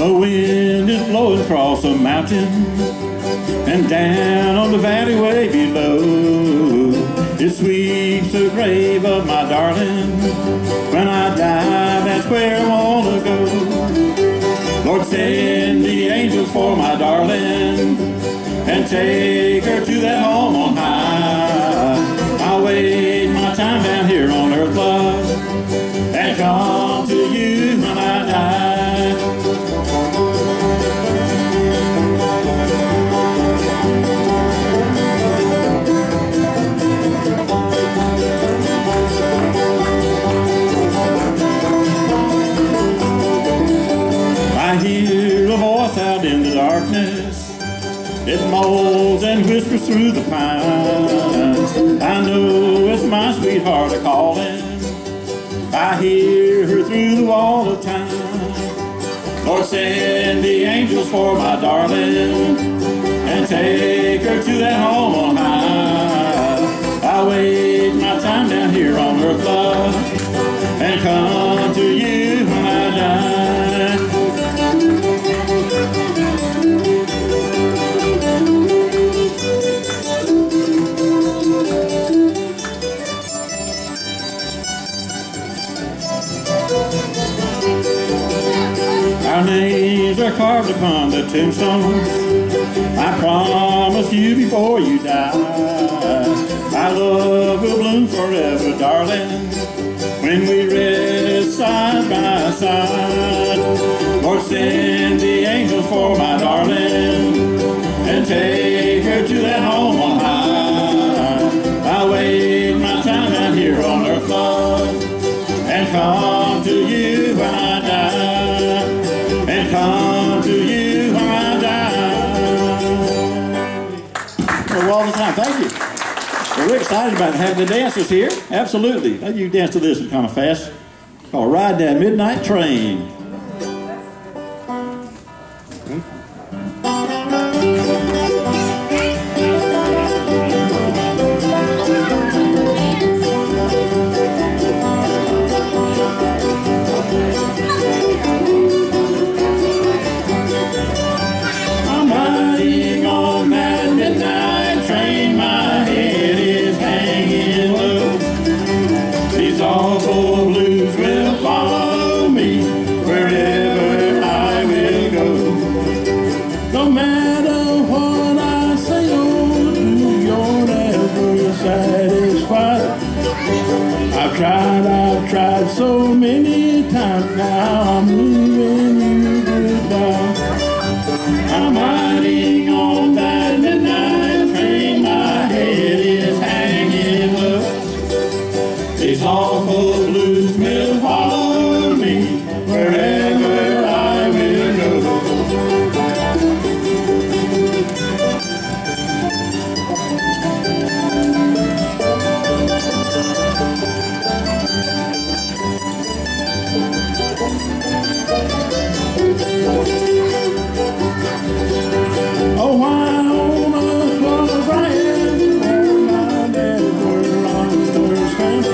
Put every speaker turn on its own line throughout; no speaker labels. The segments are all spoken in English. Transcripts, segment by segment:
The wind is blowing across the mountain and down on the valley way below. It sweeps the grave of my darling. When I die, that's where I want to go. Lord, send the angels for my darling and take her to that home on high. I'll wait my time down here on earth, love, and come to you when I die. I hear a voice out in the darkness. It moans and whispers through the pines. I know it's my sweetheart a-calling. I hear her through the wall of time. Lord, send the angels for my darling and take her to that home on high. I wait my time down here on earth, love, and come to you when I die. Our names are carved upon the tombstones. I promised you before you died. Our love will bloom forever, darling, when we rest side by side. Lord, send the angels for my darling and take her to that home on high. I wait my time out here on earth, love, and come to you when I die. And come to you when I die. Well, all the time. Thank you. Well, we're excited about having the dancers here. Absolutely. Now you dance to this one kind of fast. Called Ride That Midnight Train. I've tried so many times now, I'm leaving you goodbye. I'm riding on that midnight train, my head is hanging low. These awful blues will follow me wherever I will go. Oh, why on earth was I in when my daddy were understand?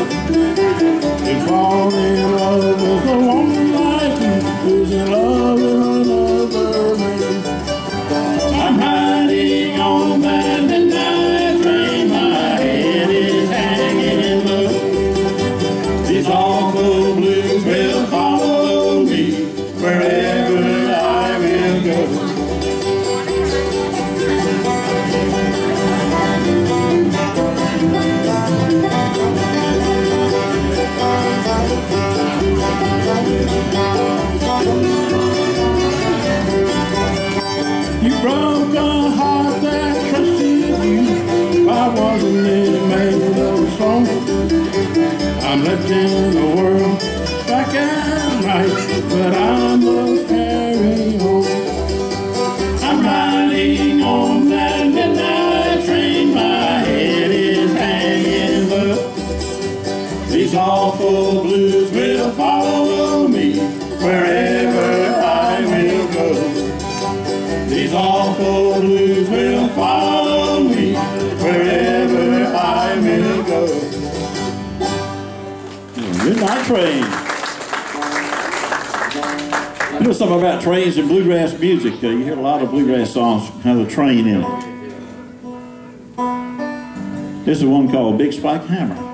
To fall in love with a woman like you who's in love with another man. I'm riding on that midnight train, my head is hanging low. These awful blues will follow me wherever I will go. You broke a heart that trusted you. I wasn't really made of stone. I'm left in the world back and right, but I must carry on. I'm riding on that midnight train, my head is hanging low. These awful blues will follow me wherever I will go. These awful blues will follow me wherever I will go. Midnight Train. Something about trains and bluegrass music. You hear a lot of bluegrass songs have a train in it. This is one called Big Spike Hammer.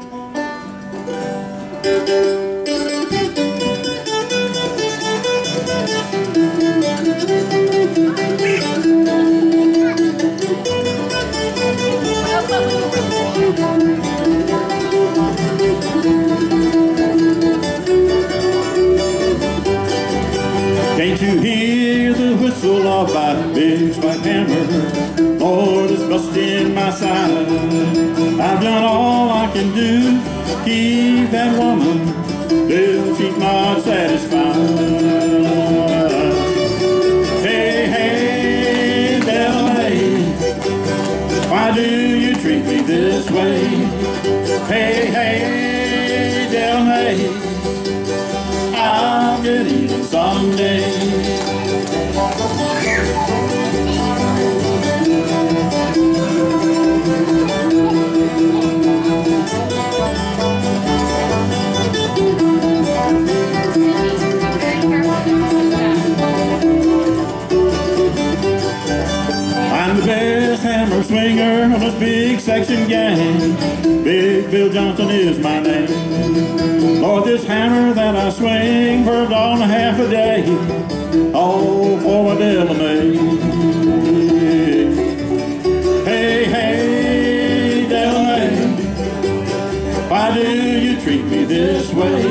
Can't you hear the whistle of that big spike hammer? Lord, it's busting my side. I've done all I can do to keep that woman, still she's not satisfied. Hey, hey, Delay, why do you treat me this way? Hey, hey, Delay, I'll get even someday. I'm the best hammer swinger on this big section gang. Big Bill Johnson is my name. Lord, this hammer that I swing for $1.50 a day, all for my Delaney. Hey, hey, Delaney, why do you treat me this way?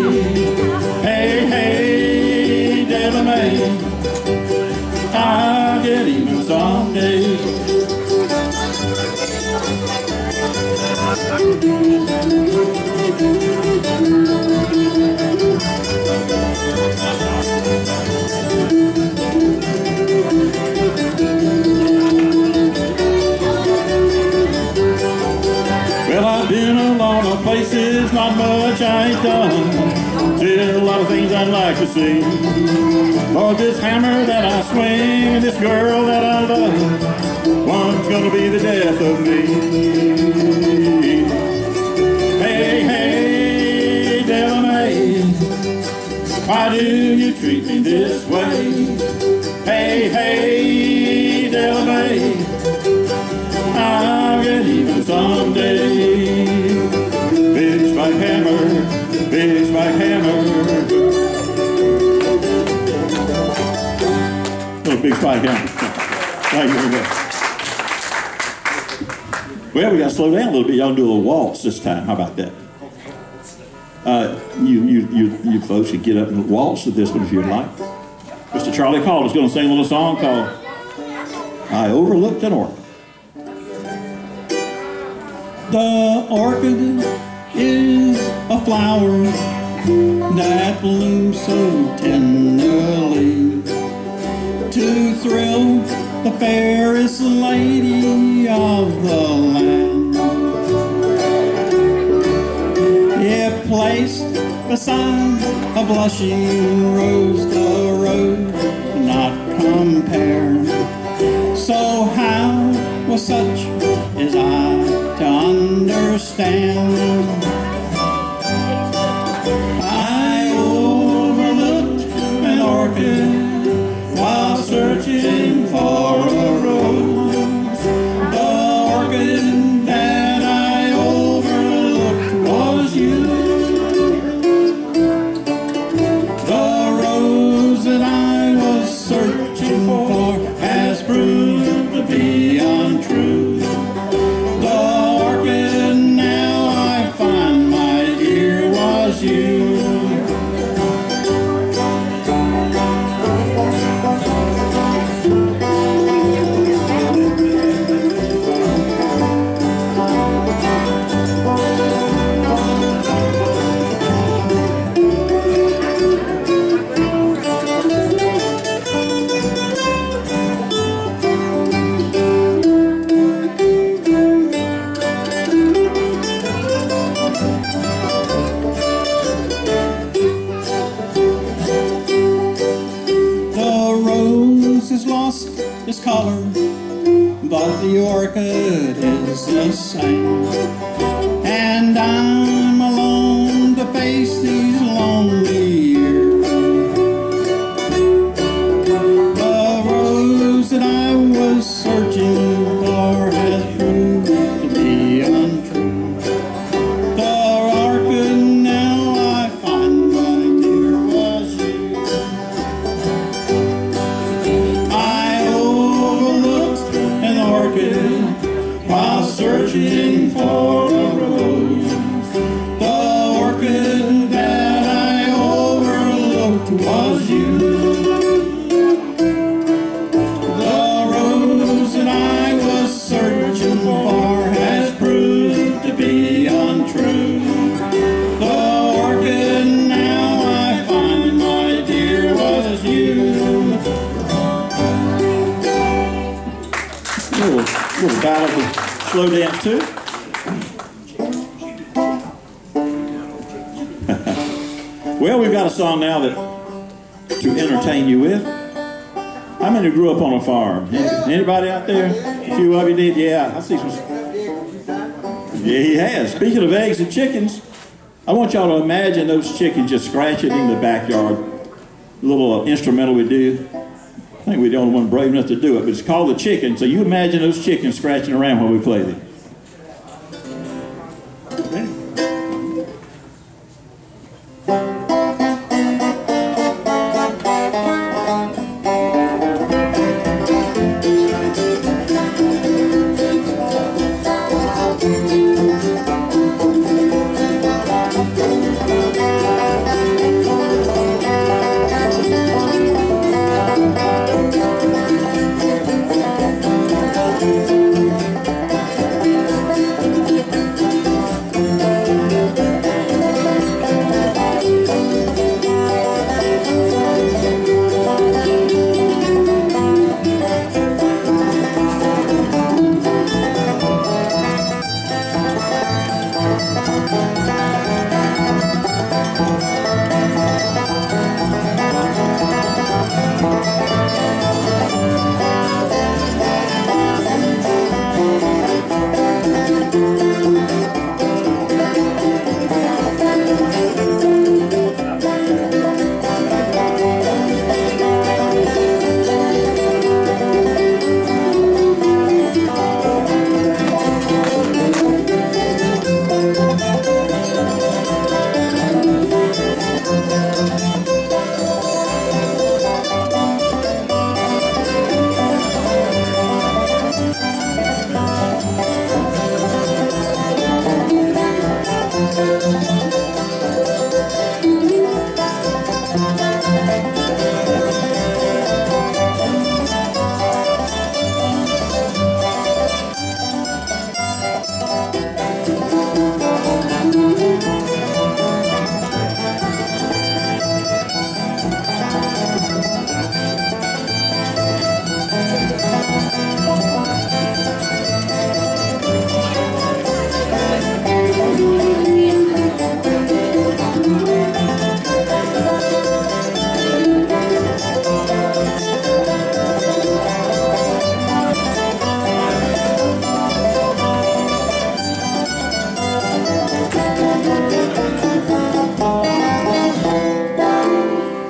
Hey, hey, Delaney, I'll get even someday. Well, I've been a lot of places, not much I ain't done. Still a lot of things I'd like to see. Lord, this hammer that I swing and this girl that I love, one's gonna be the death of me. Hey, hey, Delaney, why do you treat me this way? Hey, hey, Delaney, I'll get even someday. Big spike hammer, big spike hammer. Little big spike hammer. Thank you very much. Well, we got to slow down a little bit. Y'all do a little waltz this time. How about that? You folks can get up and waltz to this one if you'd like. Mr. Charlie Call is going to sing a little song called I Overlooked an Orchid.
The orchid is a flower that blooms so tenderly to thrill the fairest lady of the land. If placed beside a blushing rose, the rose not compare. So how was such as I to understand? I overlooked an orchid while searching for a rose. The orchid that I overlooked was you. The rose that I was searching for has proved to be untrue. Its color, but the orchid is the same. And I'm alone to face these lonely years. searching for the rose. The orchid that I overlooked was you. The rose that I was searching for has proved to be untrue. The orchid now I find, my dear, was you.
Little ballad with slow dance too. Well, we've got a song now that to entertain you with. How many grew up on a farm? Anybody out there? A few of you did? Yeah, I see some. Yeah, he has. Speaking of eggs and chickens, I want y'all to imagine those chickens just scratching in the backyard. A little instrumental we do. I think we're the only one brave enough to do it, but it's called The Chicken. So you imagine those chickens scratching around while we play it.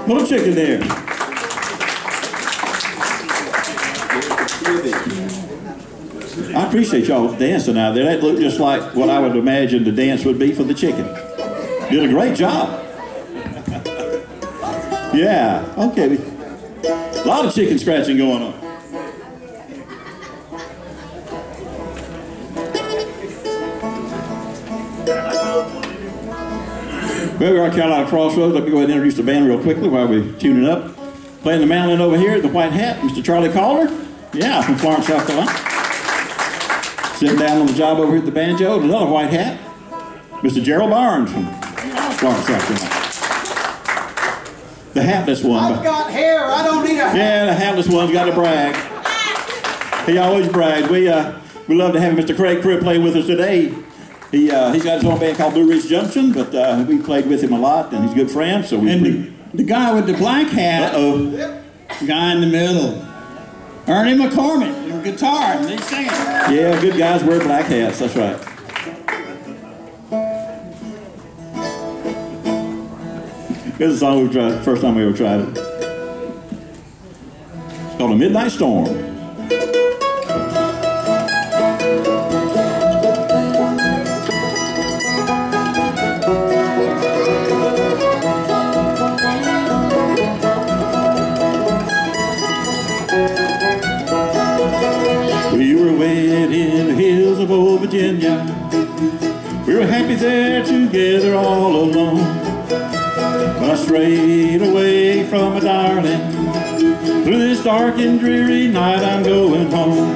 Little chicken there. I appreciate y'all dancing out there. That looked just like what I would imagine the dance would be for the chicken. Did a great job. Yeah, okay. A lot of chicken scratching going on. Well, we are at Carolina Crossroads. Let me go ahead and introduce the band real quickly while we tune it up. Playing the mandolin over here, the white hat, Mr. Charlie Calder. Yeah, from Florence, South Carolina. Sitting down on the job over here at the banjo, another white hat, Mr. Gerald Barnes from Florence, South Carolina. The hatless one.
I've got hair, I don't need a hat.
Yeah, the hatless one's got to brag. He always brags. We love to have Mr. Craig Cribb play with us today. He's got his own band called Blue Ridge Junction, but we played with him a lot, and he's a good friend. So
the guy with the black hat, the guy in the middle, Ernie McCormick, your guitar, and they sing it.
Yeah, good guys wear black hats. That's right. This is a song we tried. First time we ever tried it. It's called A Midnight Storm. We were wed in the hills of old Virginia. We were happy there together all alone. But I strayed away from my darling. Through this dark and dreary night I'm going home.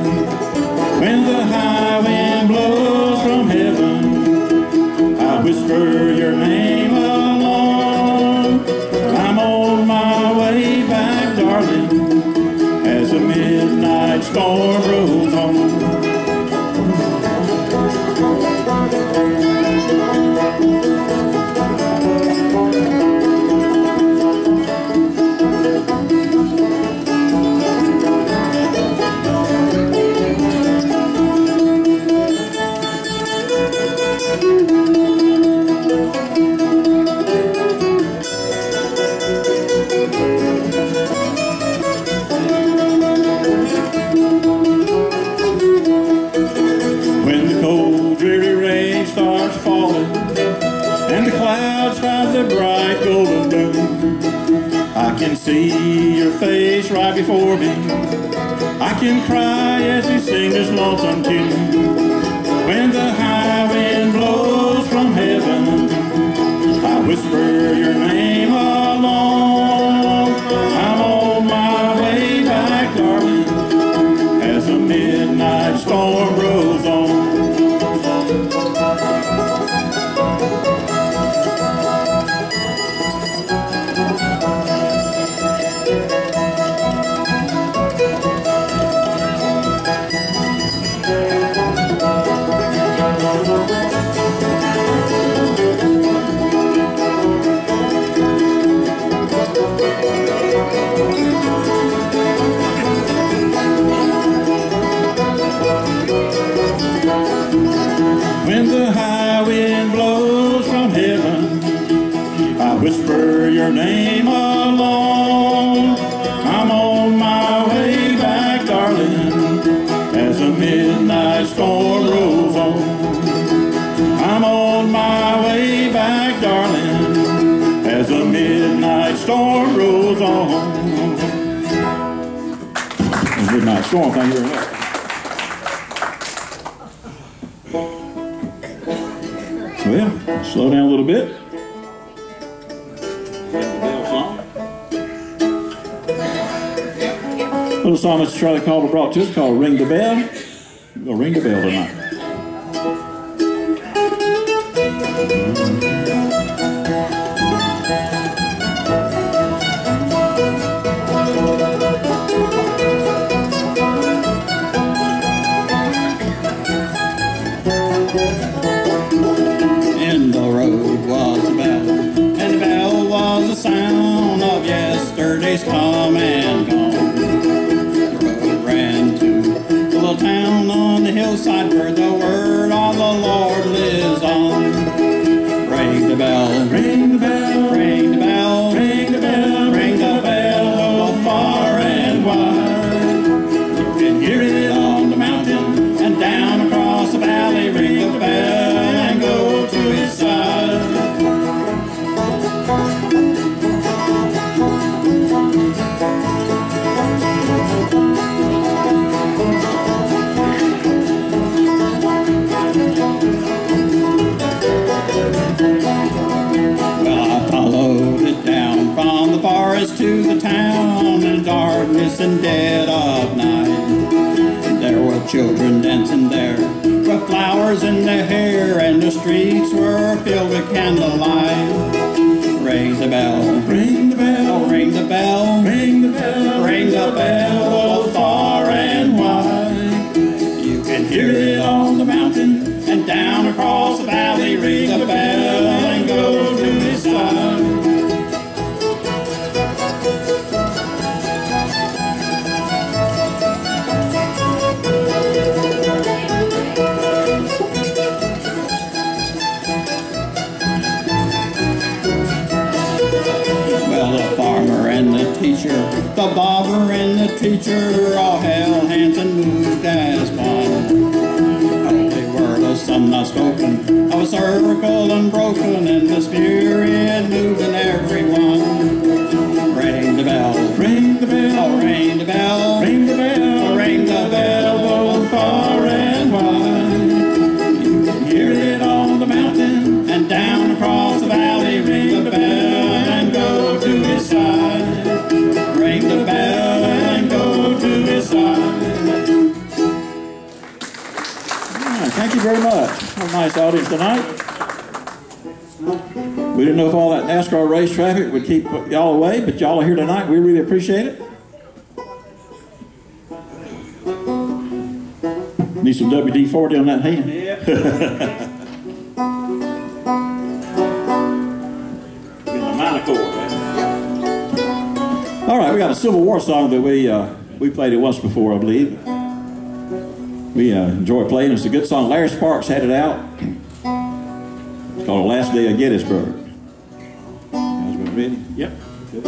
When the high wind blows from heaven, I whisper your name alone. I'm on my way back, darling, as the midnight storm rolls on. Bright golden moon, I can see your face right before me. I can cry as you sing this lonesome tune. When the high wind blows from heaven, I whisper your name alone. I'm on my way back, darling, as the midnight storm rolls on. When the high wind blows from heaven, I whisper your name alone. I'm on my way back, darling, as the midnight storm rolls on. I'm on my way back, darling, as the midnight storm rolls on. Midnight storm, thank you very much. Well, slow down a little bit. Little song Mr. Charlie Calder brought to us called Ring the Bell. We'll ring the bell tonight.
In the road was a bell, and the bell was the sound of yesterday's come and gone. The road ran to the little town on the hillside where the word of the Lord lives on. Ring the bell, ring the bell, ring the bell, ring the bell, ring the bell, far and wide. You can hear it on the mountain and down across the valley. Ring the bell and go to his side. Well, I followed it down from the forest to the town in darkness and dead of night. There were children dancing there with flowers in their hair, and the streets were filled with candlelight. Ring the bell, ring the bell, ring the bell, ring the bell, ring the bell, far and wide. You can hear it on the mountain and down across the valley. Ring the bell and go to his side. The barber and the teacher all held hands and moved as one. Holy word of some not spoken, of a circle unbroken, and the spirit moved in everyone. Ring the bell, ring the bell, ring the bell, ring the bell, ring the bell, both far and wide.
you very much. What a nice audience tonight. We didn't know if all that NASCAR race traffic would keep y'all away, but y'all are here tonight. We really appreciate it. Need some WD-40 on that hand.
Yeah.
In the minor chord. All right, we got a Civil War song that we played it once before, I believe. We enjoy playing. It's a good song. Larry Sparks had it out. It's called The Last Day of Gettysburg. You guys been ready? Yep. Good.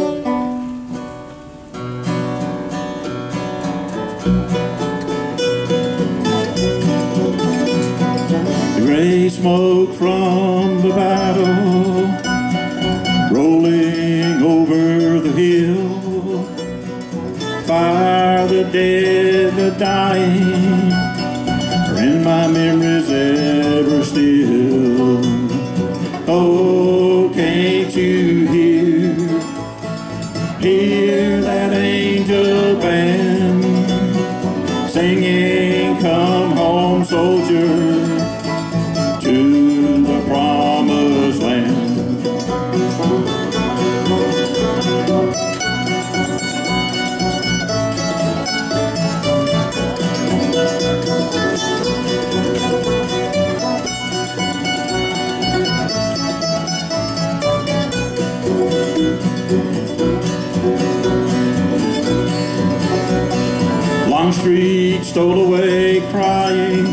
The gray smoke from the battle rolling over the hill. Fire, the dead, the dying are in my memories ever still. Oh, can't you hear that angel band singing, come home soldier to the promised land. Longstreet stole away crying.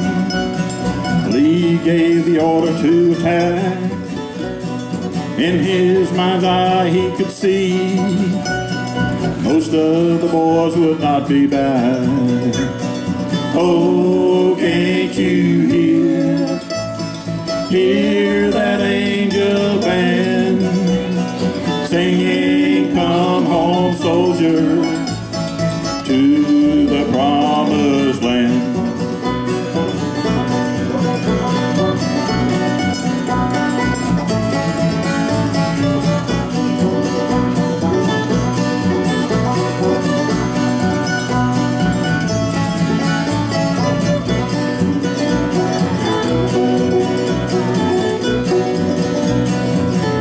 Lee gave the order to attack. In his mind's eye he could see most of the boys would not be back. Oh, can't you hear that angel band singing, come home soldier to the promised land.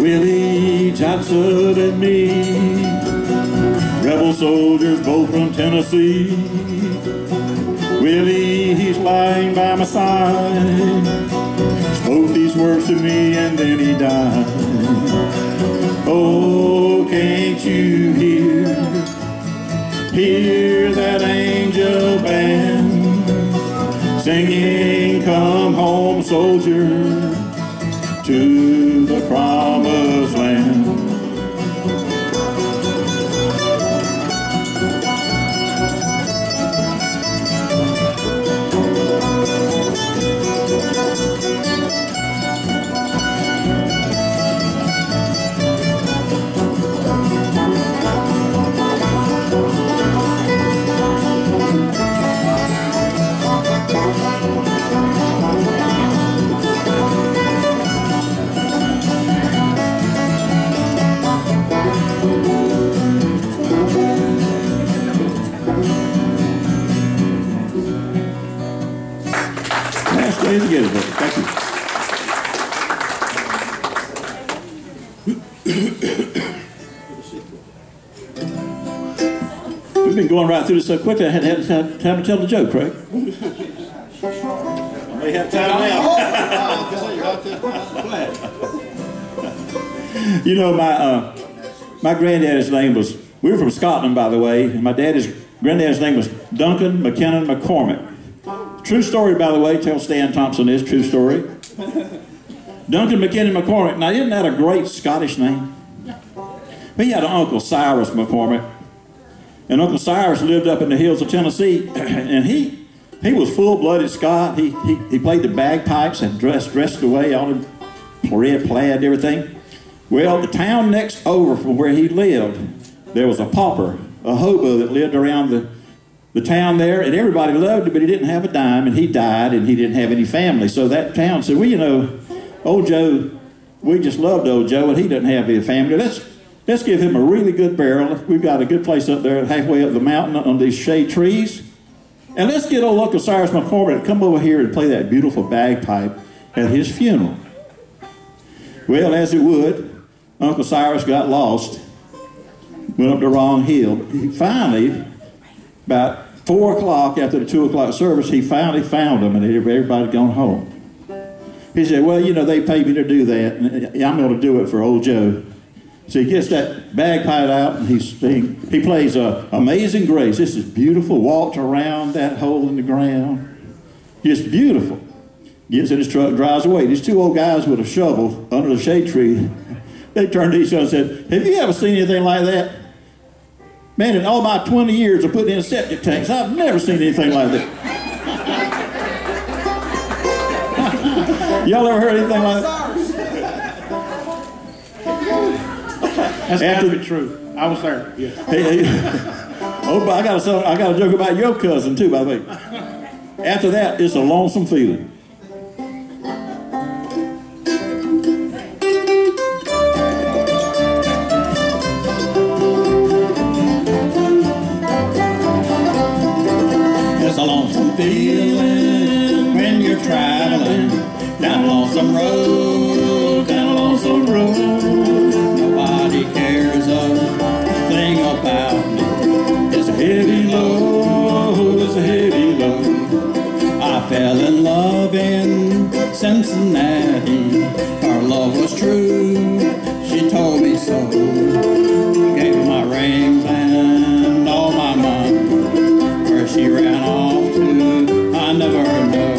Willie Johnson and me, rebel soldiers both from Tennessee. Willie, he's lying by my side, spoke these words to me and then he died. Oh, can't you hear that angel band singing, come home soldier to the promised land. Thank you. We've been going right through this so quickly I hadn't had time to tell the joke, Craig. I may have time now. You know, my granddad's name was, we were from Scotland, by the way, and my granddad's name was Duncan McKinnon McCormick. True story, by the way, tell Stan Thompson this, true story. Duncan McKinnon McCormick. Now, isn't that a great Scottish name? He had an Uncle Cyrus McCormick. And Uncle Cyrus lived up in the hills of Tennessee. And he was full-blooded Scot. He played the bagpipes and dressed away, all in red plaid and everything. Well, the town next over from where he lived, there was a pauper, a hobo that lived around the town there, and everybody loved him, but he didn't have a dime, and he died, and he didn't have any family. So that town said, well, you know, old Joe, we just loved old Joe, and he doesn't have any family. Let's give him a really good burial. We've got a good place up there halfway up the mountain on these shade trees. And let's get old Uncle Cyrus McCormick to come over here and play that beautiful bagpipe at his funeral. Well, as it would, Uncle Cyrus got lost, went up the wrong hill. He finally, about 4 o'clock after the 2 o'clock service, he finally found them, and everybody had gone home. He said, well, you know, they paid me to do that, and I'm going to do it for old Joe. So he gets that bagpipe out, and he plays Amazing Grace. This is beautiful. Walked around that hole in the ground. Just beautiful. Gets in his truck, drives away. These 2 old guys with a shovel under the shade tree, they turned to each other and said, have you ever seen anything like that? Man, in all my 20 years of putting in septic tanks, I've never seen anything like that. Y'all ever heard anything like that?
That's got to be true. I was there. Yeah.
Hey. Oh, but I got a joke about your cousin too, by the way. After that, it's a lonesome feeling.
It's a lonesome feeling when you're traveling down a lonesome road, down a lonesome road. Nobody cares a thing about me. It's a heavy load, it's a heavy load. I fell in love in Cincinnati. Our love was true, she told me so. Gave her my rings and all my money. Where she ran off to, I never know.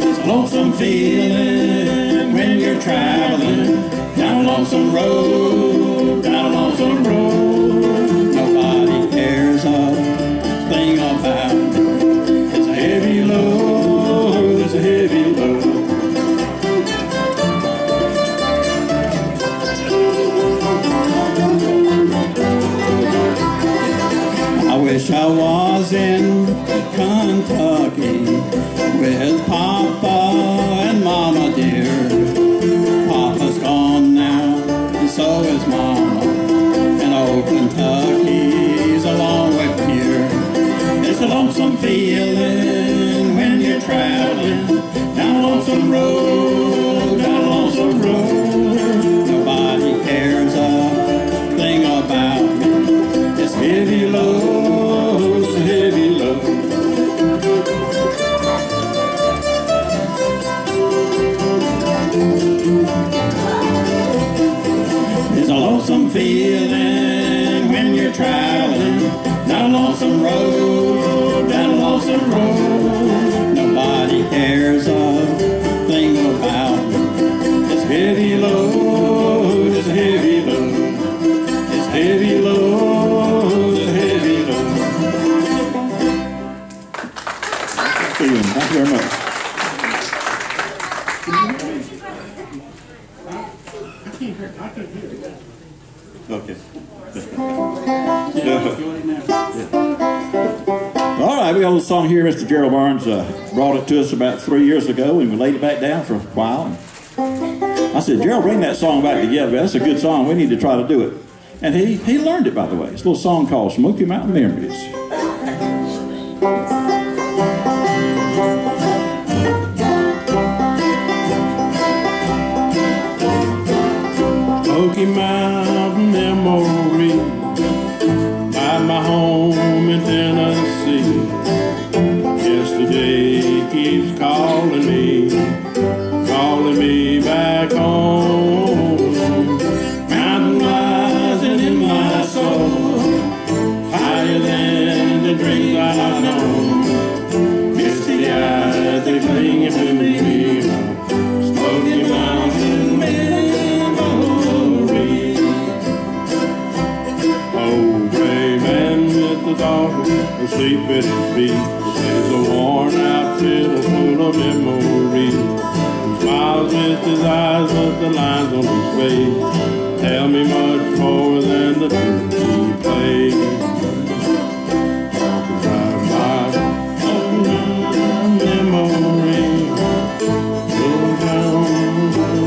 It's a lonesome feeling when you're traveling down a lonesome road, down a lonesome road. Nobody cares a thing about it. It's a heavy load, it's a heavy load. I wish I was in Kentucky with Papa and Mama dear. Papa's gone now, and so is Mama. And old Kentucky's a long way from here. It's a lonesome feeling when you're traveling down a lonesome road, down a lonesome road. Nobody cares a thing about me. It's heavy load, it's a heavy load. It's a lonesome feeling when you're traveling down a lonesome road, down a lonesome road. Nobody cares a thing about me. It's heavy load, it's a heavy load. It's heavy load, it's a heavy load.
Thank you very much. Okay. All right, we got a little song here. Mr. Gerald Barnes brought it to us about 3 years ago, and we laid it back down for a while. I said, Gerald, bring that song back together. That's a good song. We need to try to do it. And he learned it, by the way. It's a little song called Smoky Mountain Memories.
Smoky Mountain memory by my home in Tennessee. Yesterday keeps calling me back home. Mountain rising in my soul, higher than the dreams I've known. Misty eyes, they bring to me. Smoky Mountain memory. Old gray man with the dog asleep at his feet. There's a worn out fiddle full of memories. He smiles with his eyes, but the lines on his face tell me much more than the tune he plays. Walking right by, memory. Go down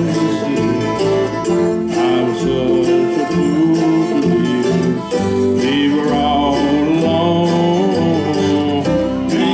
the sea. I was such a fool to leave. We were all alone. We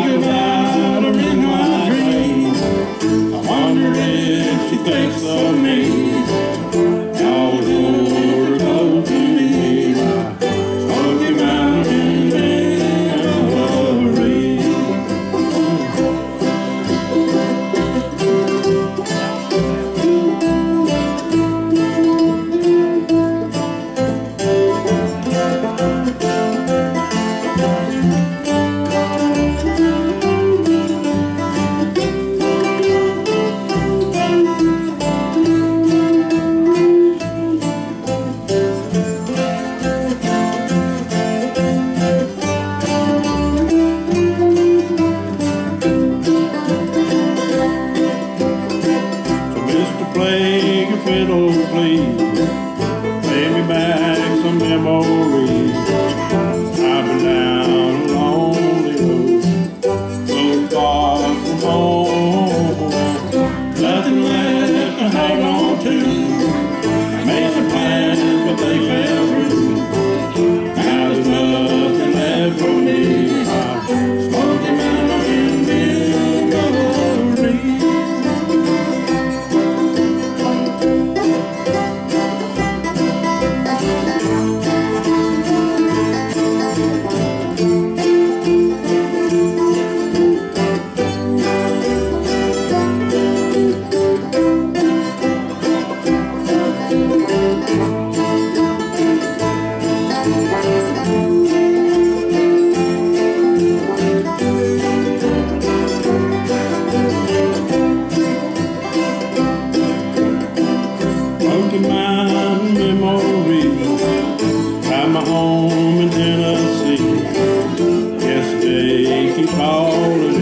keeps calling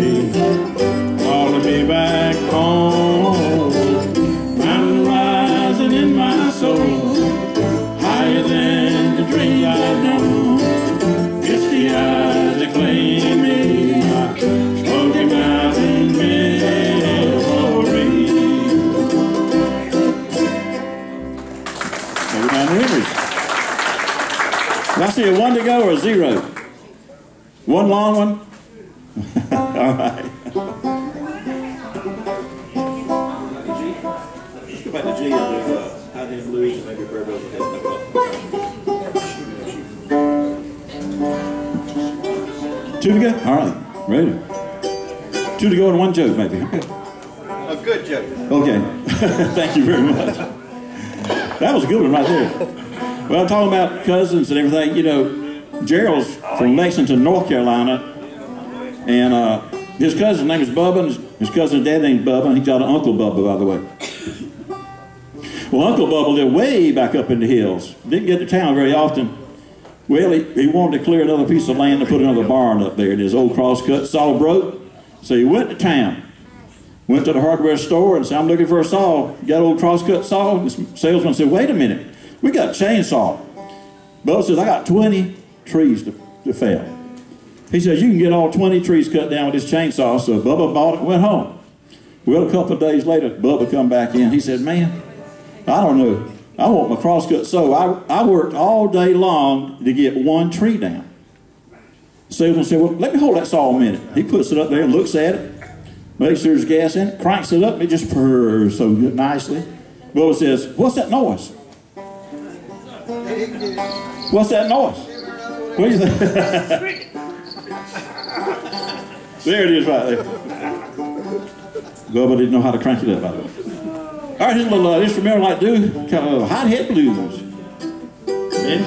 me back home. I'm rising in my soul, higher than the dreams I've known. It's the eyes that claim me, Smoky Mountain memory.
Maybe down the rivers. Did I see a 1 to go or a 0? One long one? All right. Let's go back to G and do How Did Blues and maybe Bird Over Head. 2 to go? All right. Ready? 2 to go and 1 joke, maybe. Okay.
A good joke.
Okay. Thank you very much. That was a good one right there. Well, I'm talking about cousins and everything. You know, Gerald's from Lexington, North Carolina, and his cousin's name is Bubba, and his cousin's dad named Bubba, and he's got an Uncle Bubba, by the way. Well, Uncle Bubba lived way back up in the hills. Didn't get to town very often. Well, he wanted to clear another piece of land to put another barn up there, and his old crosscut saw broke, so he went to town. Went to the hardware store and said, I'm looking for a saw. You got an old crosscut saw? The salesman said, wait a minute, we got a chainsaw. Bubba says, I got 20 trees to fell. He says, you can get all 20 trees cut down with this chainsaw. So Bubba bought it and went home. Well, a couple of days later, Bubba come back in. He said, man, I don't know. I want my crosscut saw. I worked all day long to get 1 tree down. The salesman said, well, let me hold that saw a minute. He puts it up there and looks at it, makes sure there's gas in it, cranks it up, and it just purrs so good, nicely. Bubba says, what's that noise? What's that noise? What do you think? There it is right there. Bubba didn't know how to crank it up, by the way. All right, here's a little instrumental like do, kind of hot-head blues. Yeah.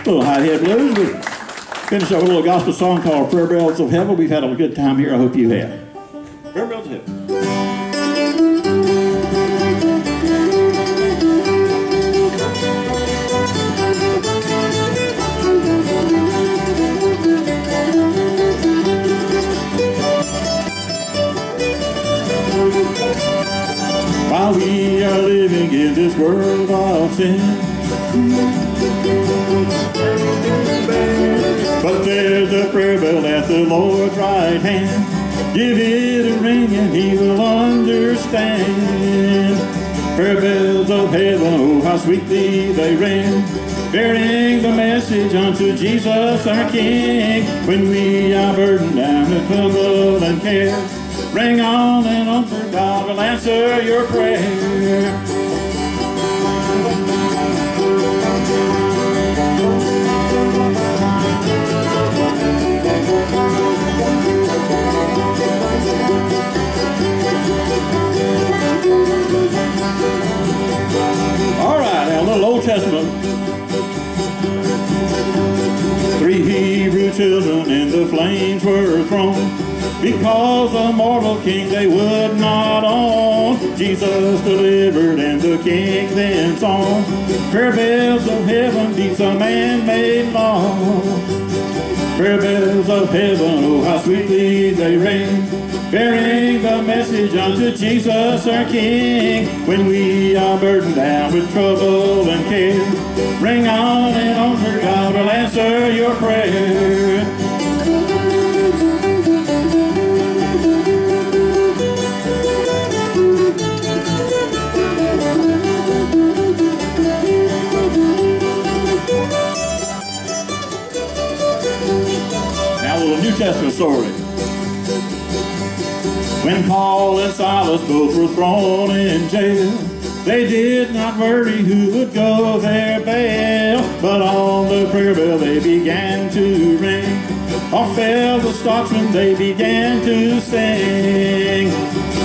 Little hot-head blues. We finish up with a little gospel song called Prayer Bells of Heaven. We've had a good time here. I hope you have. Prayer Bells of Heaven. While we are living in this world of sin, but there's a prayer bell at the Lord's right hand. Give it a ring and He will understand. Prayer bells of heaven, oh how sweetly they ring, bearing the message unto Jesus our King. When we are burdened down with trouble and care, ring on and on, for God will answer your prayer. All right, now a little Old Testament. 3 Hebrew children in the flames were thrown, because the mortal king they would not own. Jesus delivered and the king then song. Prayer bells of heaven, these a man-made law. Prayer bells of heaven, oh how sweetly they ring, bearing the message unto Jesus our King. When we are burdened down with trouble and care, ring on and on, for God will answer your prayer. New Testament story. When Paul and Silas both were thrown in jail, they did not worry who would go their bail, but on the prayer bell they began to ring. Off fell the stocks when they began to sing.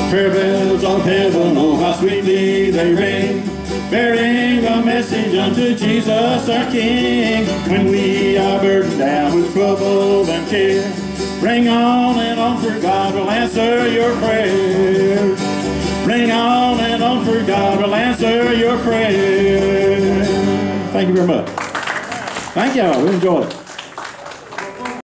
Prayer bells of heaven, oh how sweetly they ring, bearing the message unto Jesus our King. When we are burdened down with trouble and care, ring on and on, for God will answer your prayer. Ring on and on, for God will answer your prayer. Thank you very much. Thank y'all. We enjoyed it.